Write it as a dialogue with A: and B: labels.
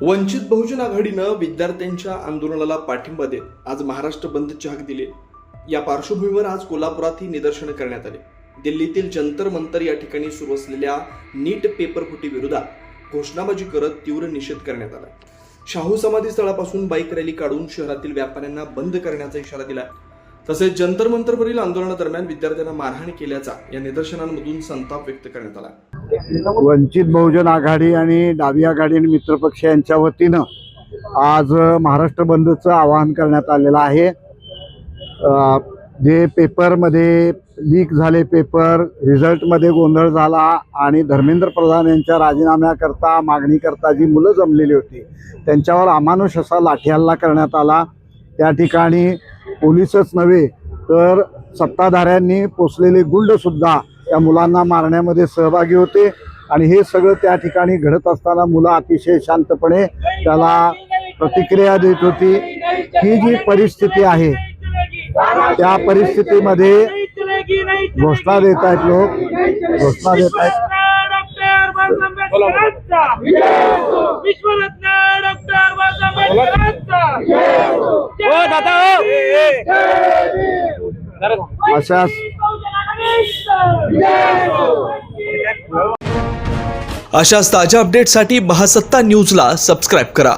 A: वंचित बहुजन आघाडीनं विद्यार्थ्यांच्या आंदोलनाला पाठिंबा देत आज महाराष्ट्र बंदची हाक दिली। या पार्श्वभूमीवर आज कोल्हापुरात ही निदर्शनं करण्यात आली। दिल्लीतील जंतर मंतर या ठिकाणी सुरू असलेल्या नीट पेपर फुटी विरोधात घोषणाबाजी करत तीव्र निषेध करण्यात आला। शाहू समाधी स्थळापासून बाईक रॅली काढून शहरातील व्यापाऱ्यांना बंद करण्याचा इशारा दिला। तसेच जंतर मंतरवरील आंदोलनादरम्यान विद्यार्थ्यांना मारहाण केल्याचा या निदर्शनांमधून संताप व्यक्त करण्यात आला।
B: वंचित बहुजन आघाडी आणि डावी आघाडी आणि मित्रपक्ष यांच्या वतीनं आज महाराष्ट्र बंदचं आवाहन करण्यात आलेलं आहे। जे पेपरमध्ये लीक झाले पेपर, रिझल्टमध्ये गोंधळ झाला आणि धर्मेंद्र प्रधान यांच्या राजीनाम्याकरता मागणीकरता जी मुलं जमलेली होती त्यांच्यावर अमानुष असा लाठीहल्ला करण्यात आला। त्या ठिकाणी पोलीसच नव्हे तर सत्ताधाऱ्यांनी पोचलेले गुंडसुद्धा त्या मुलांना मारण्यामध्ये सहभागी होते आणि हे सगळं त्या ठिकाणी घडत असताना मुलं अतिशय शांतपणे त्याला प्रतिक्रिया देत होती। ही जी परिस्थिती आहे त्या परिस्थितीमध्ये घोषणा देत आहेत, लोक घोषणा देत आहेत।
A: अशाच ताज्या अपडेटसाठी महासत्ता न्यूजला सबस्क्राइब करा।